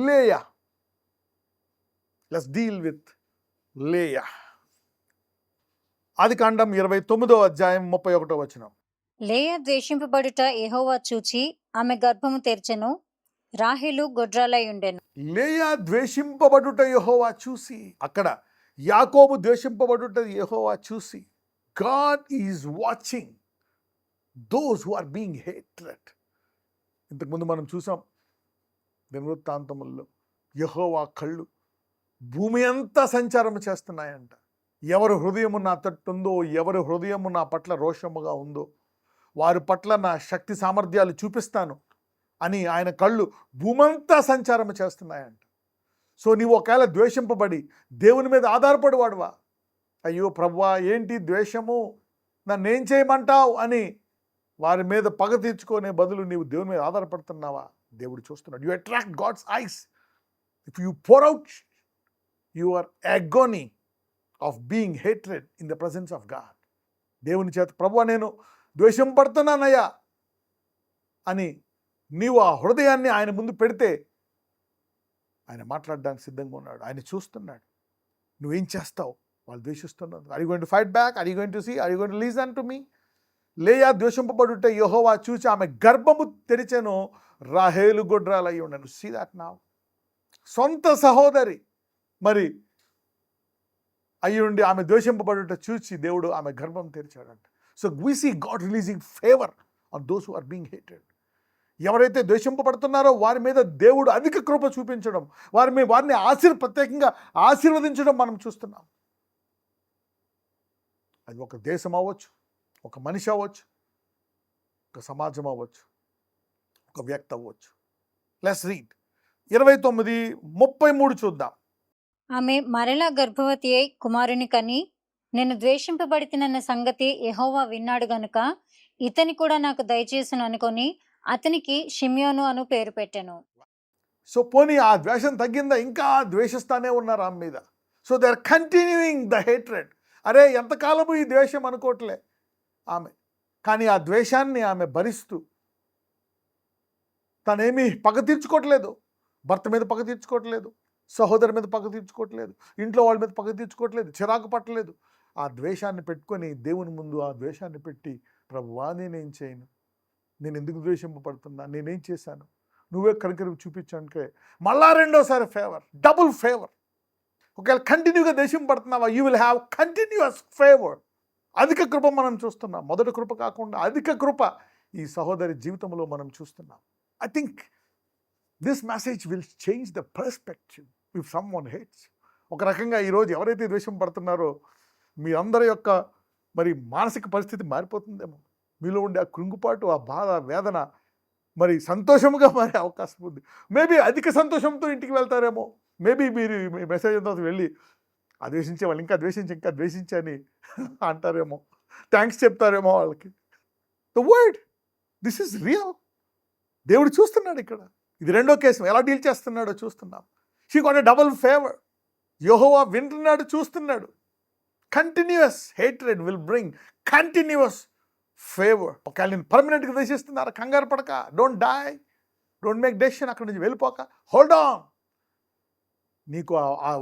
Leah. Let's deal with లేయా. ఆదికాండం 29:31. లేయా ద్వేషింపబడుట యెహోవా చూచి ఆమె గర్భము తెరిచెను, రాహేలు గొడ్రాలై ఉండెను. లేయా ద్వేషింపబడుట యెహోవా చూసి, అక్కడ యాకోబు ద్వేషింపబడుట యెహోవా చూసి. God is watching those who are being hated. ఇంతకుముందు మనం చూసాం దినవృత్తాంతముల్లో, యెహోవా కళ్ళు భూమి అంతా సంచారం చేస్తున్నాయంట. ఎవరి హృదయము నా తట్టుందో, ఎవరి హృదయము నా పట్ల రోషముగా ఉందో, వారి పట్ల నా శక్తి సామర్థ్యాలు చూపిస్తాను అని ఆయన కళ్ళు భూమంతా సంచారం చేస్తున్నాయంట. సో నీవు ఒకవేళ ద్వేషింపబడి దేవుని మీద ఆధారపడి వాడువా, అయ్యో ప్రభువా ఏంటి ద్వేషము, నన్నేం చేయమంటావు అని వారి మీద పగ తీర్చుకునే బదులు నీవు దేవుని మీద ఆధారపడుతున్నావా, దేవుడు చూస్తున్నాడు. You attract God's eyes if you pour out your agony of being hatred in the presence of God. దేవుని చేత ప్రభువా నేను ద్వేషం పడుతున్నానయ్యా అని నీవు ఆ హృదయాన్ని ఆయన ముందు పెడితే ఆయన మాట్లాడడానికి సిద్ధంగా ఉన్నాడు. ఆయన చూస్తున్నాడు నువ్వేం చేస్తావు. వాళ్ళు ద్వేషిస్తున్నారు. Are you going to fight back? Are you going to see? Are you going to listen to me? Leah ద్వేషింపబడుట యెహోవా చూచి ఆమె గర్భము తెరిచెను, రాహేలు గొడ్రాలై ఉండెను. See that now. సొంత సహోదరి మరి అయ్యుండి ఆమె ద్వేషింపబడుట చూచి దేవుడు ఆమె గర్భం తెరిచాడంట. So we see God releasing favour on those who are being hated. ఎవరైతే ద్వేషింపబడుతున్నారో వారి మీద దేవుడు అధిక కృప చూపించడం, వారిని ప్రత్యేకంగా ఆశీర్వదించడం మనం చూస్తున్నాం. అది ఒక దేశం అవ్వచ్చు, ఒక మనిషి అవ్వచ్చు, ఒక సమాజం అవ్వచ్చు, ఒక వ్యక్తి అవ్వచ్చు. లెట్స్ రీడ్ 29:33 చూద్దాం. ఆమె మరలా గర్భవతి అయి కుమారుని కని, నేను ద్వేషింపబడితినన్న సంగతి యెహోవా విన్నాడు గనుక ఇతని కూడా నాకు దయచేసును అనుకొని అతనికి షిమ్యోను అను పేరు పెట్టెను. సో పోనీ ఆ ద్వేషం తగ్గిందా? ఇంకా ద్వేషిస్తానే ఉన్నారు ఆమె మీద. So they are continuing the hatred. అరే ఎంతకాలము ఈ ద్వేషం అనుకోవట్లే ఆమె, కానీ ఆ ద్వేషాన్ని ఆమె భరిస్తూ తనేమీ పగ తీర్చుకోవట్లేదు. భర్త మీద పగ తీర్చుకోవట్లేదు, సహోదరు మీద పగ తీర్చుకోవట్లేదు, ఇంట్లో వాళ్ళ మీద పగ తీర్చుకోవట్లేదు, చిరాకు పట్టలేదు. ఆ ద్వేషాన్ని పెట్టుకొని దేవుని ముందు ఆ ద్వేషాన్ని పెట్టి, ప్రభువా నేనేం చేయను, నేను ఎందుకు ద్వేషింపబడుతున్నా, నేనేం చేశాను, నువ్వే కనికరం చూపించానుకే మళ్ళా రెండోసారి ఫేవర్, డబుల్ ఫేవర్. ఒకవేళ కంటిన్యూగా ద్వేషింపబడుతున్నావా, you will have continuous favour. అధిక కృప మనం చూస్తున్నాం. మొదటి కృప కాకుండా అధిక కృప ఈ సహోదరి జీవితంలో మనం చూస్తున్నాం. I think this message will change the perspective if someone hates. ఒక రకంగా ఈరోజు ఎవరైతే ద్వేషం పడుతున్నారో మీ అందరి యొక్క మరి మానసిక పరిస్థితి మారిపోతుందేమో. మీలో ఉండే ఆ కృంగుపాటు, ఆ బాధ, వేదన మరి సంతోషముగా మారే అవకాశం ఉంది. మేబీ అధిక సంతోషంతో ఇంటికి వెళ్తారేమో. మేబీ మీరు మెసేజ్ తర్వాత వెళ్ళి ఆ ద్వేషించే వాళ్ళు ఇంకా ద్వేషించి అని అంటారేమో, థ్యాంక్స్ చెప్తారేమో వాళ్ళకి. The word this is real. దేవుడు చూస్తున్నాడు ఇక్కడ. ఇది రెండో కేసు ఎలా డీల్ చేస్తున్నాడో చూస్తున్నాం. She got a double favour. యెహోవా వింటున్నాడు, చూస్తున్నాడు. Continuous hatred will bring continuous favour. ఒకవేళ నేను పర్మనెంట్గా ద్వేషిస్తున్నారా, కంగారు పడక, don't die, don't make decision, అక్కడి నుంచి వెళ్ళిపోక, హోల్డ్ ఆన్. నీకు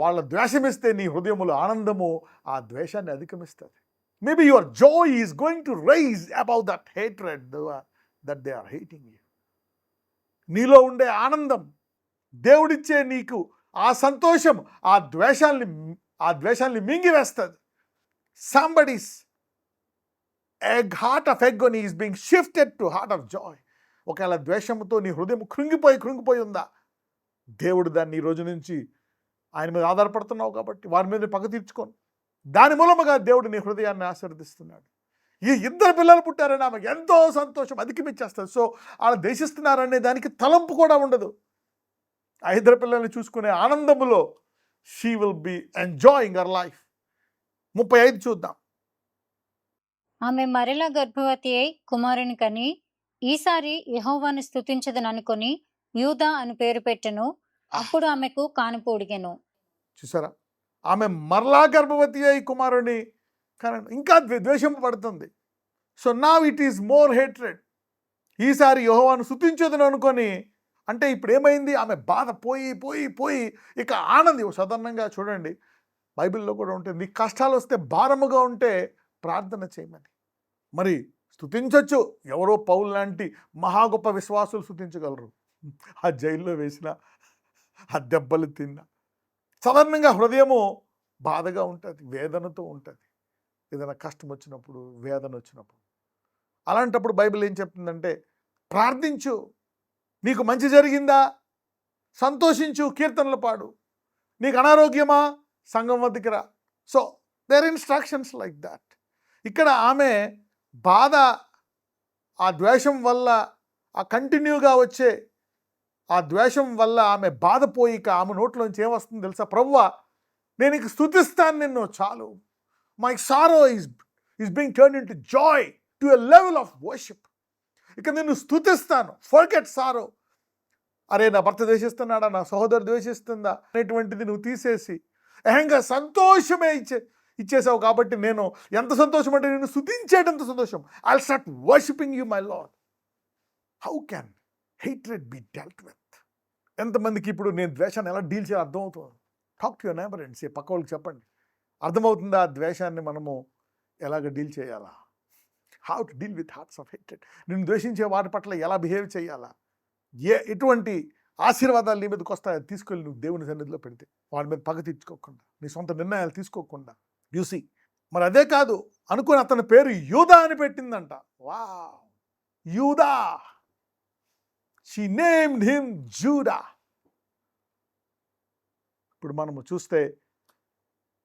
వాళ్ళ ద్వేషం ఇస్తే నీ హృదయములో ఆనందము ఆ ద్వేషాన్ని అధిగమిస్తుంది. Maybe your joy is going to rise about that hatred that they are hating you. నీలో ఉండే ఆనందం, దేవుడిచ్చే నీకు ఆ సంతోషం ఆ ద్వేషాన్ని మింగివేస్తుంది. Somebody's heart of agony is being shifted to heart of joy. ఒకవేళ ద్వేషంతో నీ హృదయం కృంగిపోయి ఉందా, దేవుడు దాన్ని ఈ రోజు నుంచి ఆయన మీద ఆధారపడుతున్నావు కాబట్టి వారి మీద పగ తీర్చుకోను. దాని మూలముగా దేవుడు నీ హృదయాన్ని ఆశీర్వదిస్తున్నాడు. ఈ ఇద్దరు పిల్లలు పుట్టారని ఆమెకు ఎంతో సంతోషం అధిగమించేస్తుంది. సో వాళ్ళు దేశిస్తున్నారనే దానికి తలంపు కూడా ఉండదు. ఆ ఇద్దరు పిల్లల్ని చూసుకునే ఆనందములో she will be enjoying her life. 35 చూద్దాం. ఆమె మరలా గర్భవతి అయి కుమారుని కని, ఈసారి యెహోవాను స్తుతించదని అనుకొని యూదా అని పేరు పెట్టెను. అప్పుడు ఆమెకు కానుపు ఉడిగెను. చూసారా, ఆమె మరలా గర్భవతి అయి కుమారుని ఇంకా ద్వేషింపబడుతుంది. So now it is more hatred. ఈసారి యెహోవాను స్తుతించదని అనుకొని అంటే ఇప్పుడు ఏమైంది, ఆమె బాధ పోయి పోయి పోయి ఇక ఆనందం. సాధారణంగా చూడండి, బైబిల్లో కూడా ఉంటుంది, నీ కష్టాలు వస్తే భారముగా ఉంటే ప్రార్థన చేయమని. మరి స్తుతించవచ్చు, ఎవరో పౌలు లాంటి మహా గొప్ప విశ్వాసులు స్తుతించగలరు. ఆ జైల్లో వేసిన, ఆ దెబ్బలు తిన్న, సాధారణంగా హృదయము బాధగా ఉంటుంది, వేదనతో ఉంటుంది. ఏదైనా కష్టం వచ్చినప్పుడు, వేదన వచ్చినప్పుడు, అలాంటప్పుడు బైబిల్ ఏం చెప్తుందంటే, ప్రార్థించు, నీకు మంచి జరిగిందా సంతోషించు, కీర్తనలు పాడు. నీకు అనారోగ్యమా సంఘం వద్దకు రా. So there instructions like that. ఇక్కడ ఆమె బాధ, ఆ ద్వేషం వల్ల, ఆ కంటిన్యూగా వచ్చే ఆ ద్వేషం వల్ల ఆమె బాధపోయిక ఆమె నోట్లోంచి ఏమొస్తుంది తెలుసా, ప్రభువా నేను ఇక స్తుతిస్తాను నిన్ను చాలు. My sorrow is being turn into Joy to a level of worship. ఇక నిన్ను స్తుతిస్తాను, ఫర్గెట్ సారో. అరే నా భర్త ద్వేషిస్తున్నాడా, నా సహోదరు ద్వేషిస్తుందా అనేటువంటిది నువ్వు తీసేసి ఏకంగా సంతోషమే ఇచ్చేసావు. కాబట్టి నేను ఎంత సంతోషం అంటే నేను స్తుతించేటంత సంతోషం. I'll start worshipping you my lord. How can hatred B dealt with? ఎంతమందికి ఇప్పుడు నేను ద్వేషాన్ని ఎలా డీల్ చేయాలి అర్థమవుతుంది? Talk to your neighbour and say, పక్క వాళ్ళకి చెప్పండి, అర్థమవుతుందా ఆ ద్వేషాన్ని మనము ఎలాగ డీల్ చేయాలా? How to deal with hearts of hatred. నేను ద్వేషించే వారి పట్ల ఎలా బిహేవ్ చేయాలా? ఎటువంటి ఆశీర్వాదాలు నీ మీదకి వస్తాయో తీసుకెళ్ళి నువ్వు దేవుని సన్నిధిలో పెడితే, వాడి మీద పగ తీర్చుకోకుండా, నీ సొంత నిర్ణయాలు తీసుకోకుండా. యూసి, మరి అదే కాదు అనుకుని అతని పేరు యూదా అని పెట్టిందంట. వా, యూదా. She named him JUDA. ఇప్పుడు మనము చూస్తే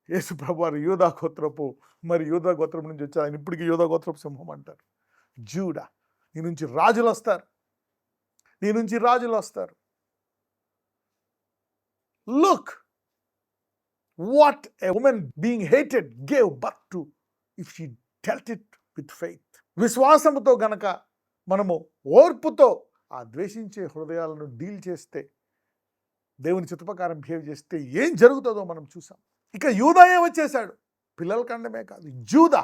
యేసు ప్రభువారు యూదా గోత్రపు, మరి యూదా గోత్రం నుంచి వచ్చారు. ఆయన ఇప్పటికీ యూదా గోత్రపు సింహం అంటారు. జూడా, నీ నుంచి రాజులు వస్తారు, నీ నుంచి రాజులు వస్తారు. Look what a women being hated gave birth to if she dwelt it with faith. విశ్వాసముతో గనక మనము ఓర్పుతో ఆ ద్వేషించే హృదయాలను డీల్ చేస్తే, దేవుని చిత్త ప్రకారం బిహేవ్ చేస్తే ఏం జరుగుతుందో మనం చూసాం. ఇక యూదా ఏమొచ్చేశాడు, పిల్లల కండమే కాదు, జూదా.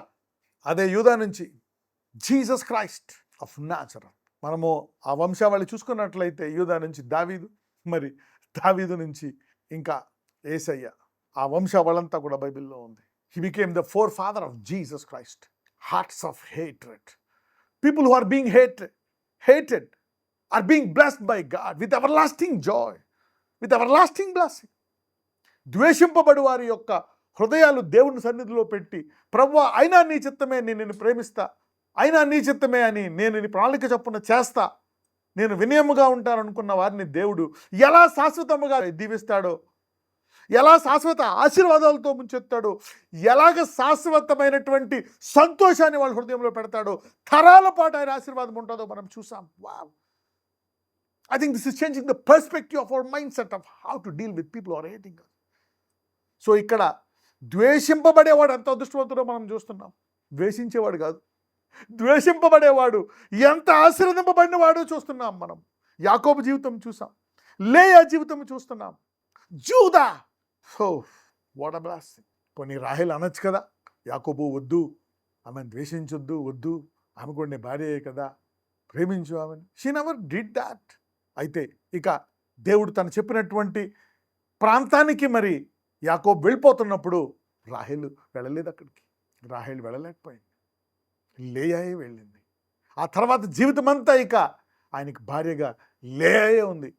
అదే యూదా నుంచి జీసస్ క్రైస్ట్ ఆఫ్ నాజరేత్. మనము ఆ వంశావళి చూసుకున్నట్లయితే యూదా నుంచి దావీదు, మరి దావీదు నుంచి ఇంకా యేసయ్య, ఆ వంశావళంతా కూడా బైబిల్లో ఉంది. He became the forefather of Jesus Christ. Hearts of hatred, people who are being hated are being blessed by God with everlasting joy, with everlasting blessing. ద్వేషింపబడి వారి యొక్క హృదయాలు దేవుని సన్నిధిలో పెట్టి, ప్రభువా అయినా నీ చిత్తమే, నేను నిన్ను ప్రేమిస్తా, అయినా నీ చిత్తమే అని నేను నీ ప్రణాళిక చొప్పున చేస్తా, నేను వినయముగా ఉంటాననుకున్న వారిని దేవుడు ఎలా శాశ్వతముగా దీవిస్తాడో, ఎలా శాశ్వత ఆశీర్వాదాలతో ముంచెత్తాడో, ఎలాగ శాశ్వతమైనటువంటి సంతోషాన్ని వాళ్ళ హృదయంలో పెడతాడో, తరాల పాటు ఆయన ఆశీర్వాదం ఉంటుందో మనం చూసాం. Wow, I think this is changing the perspective of our mindset of how to deal with people who are hating us. So ఇక్కడ ద్వేషింపబడేవాడు ఎంత అదృష్టవంతుడో మనం చూస్తున్నాం. ద్వేషించేవాడు కాదు, ద్వేషింపబడేవాడు ఎంత ఆశీర్వదింపబడిన వాడో చూస్తున్నాం మనం. యాకోబు జీవితం చూసాం, లేయా జీవితం చూస్తున్నాం, Judah. So what a blessing. పోనీ రాహేల్ అనొచ్చు కదా, యాకోబు వద్దు, ఆమెను ద్వేషించొద్దు, వద్దు, ఆమె కూడా నీ భార్యే కదా, ప్రేమించు ఆమెను. She never did that. అయితే ఇక దేవుడు తను చెప్పినటువంటి ప్రాంతానికి మరి యాకోబు వెళ్ళిపోతున్నప్పుడు రాహేలు వెళ్ళలేదు అక్కడికి. రాహేలు వెళ్ళలేకపోయింది, లేయాయే వెళ్ళింది. ఆ తర్వాత జీవితం అంతా ఇక ఆయనకి భార్యగా లేయాయే ఉంది.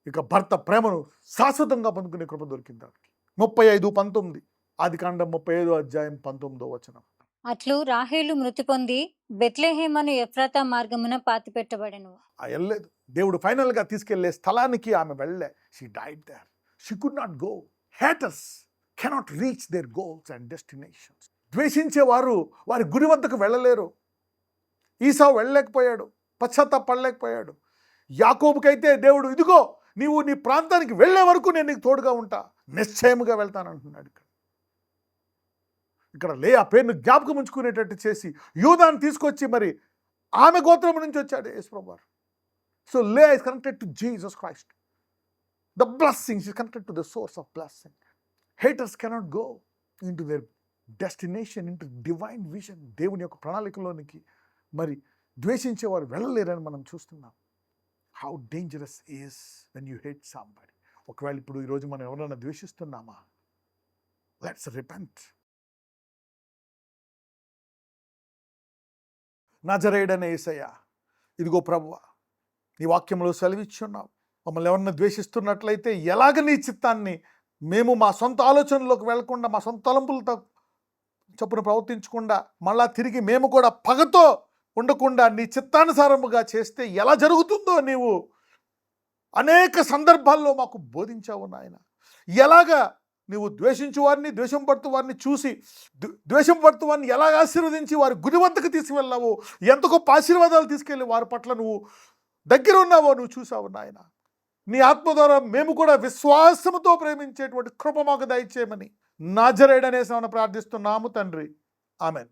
ఇక భర్త ప్రేమను శాశ్వతంగా పొందుకునే కృప దొరికింది ఆమెకి. 35:19, ఆదికాండం 35:19. అట్లు రాహేలు మృతి పొంది బెత్లెహేమను ఎఫ్రాతా మార్గమున పాతిపెట్టబడెను. వెళ్ళలేదు, దేవుడు ఫైనల్గా తీసుకెళ్లే స్థలానికి ఆమె వెళ్ళలే. She died there. She could not go. Haters cannot reach their goals and destinations. ద్వేషించేవారు వారి గురి వద్దకు వెళ్ళలేరు. ఈసావు వెళ్ళలేకపోయాడు, పశ్చాత్తాపడలేకపోయాడు. యాకోబుకైతే దేవుడు, ఇదిగో నీవు నీ ప్రాంతానికి వెళ్ళే వరకు నేను నీకు తోడుగా ఉంటా, నిశ్చయముగా వెళ్తానంటున్నాడు. ఇక్కడ లేయా పేరును జ్ఞాపకం ఉంచుకునేటట్టు చేసి యూదాను తీసుకొచ్చి మరి ఆమె గోత్రం నుంచి వచ్చాడు యేసుప్రభువారు. So Leah is connected to Jesus Christ. The blessings is connected to the source of blessing. Haters cannot go into their destination, into divine vision. దేవుని యొక్క ప్రణాళికలోనికి మరి ద్వేషించేవారు వెళ్ళలేరని మనం చూస్తున్నాం. How dangerous is when you hate somebody. ఒకవేళ ఇప్పుడు ఈరోజు మనం ఎవరైనా ద్వేషిస్తున్నామా, లెట్స్ రిపెంట్. నజరేయుడైన యేసయ్య, ఇదిగో ప్రభువా, నీ వాక్యంలో సెలవిచ్చున్నావు, మమ్మల్ని ఎవరన్నా ద్వేషిస్తున్నట్లయితే ఎలాగ నీ చిత్తాన్ని మేము మా సొంత ఆలోచనలోకి వెళ్లకుండా, మా సొంత తలంపులతో చొప్పున ప్రవర్తించకుండా, మళ్ళా తిరిగి మేము కూడా పగతో ఉండకుండా నీ చిత్తానుసారముగా చేస్తే ఎలా జరుగుతుందో నీవు అనేక సందర్భాల్లో మాకు బోధించావు నాయన. ఎలాగా నువ్వు ద్వేషించు వారిని, ద్వేషం పడుతూ వారిని చూసి ద్వేషం పడుతూ వారిని ఎలాగ ఆశీర్వదించి వారి గుడి వద్దకు తీసుకువెళ్ళావో, ఎంత గొప్ప ఆశీర్వాదాలు తీసుకెళ్ళి వారి పట్ల నువ్వు దగ్గర ఉన్నావో నువ్వు చూసావు నాయన. నీ ఆత్మ ద్వారా మేము కూడా విశ్వాసముతో ప్రేమించేటువంటి కృప మాకు దయచేయమని నజరేయుడనే నామమున ప్రార్థిస్తున్నాము తండ్రి. ఆమెన్.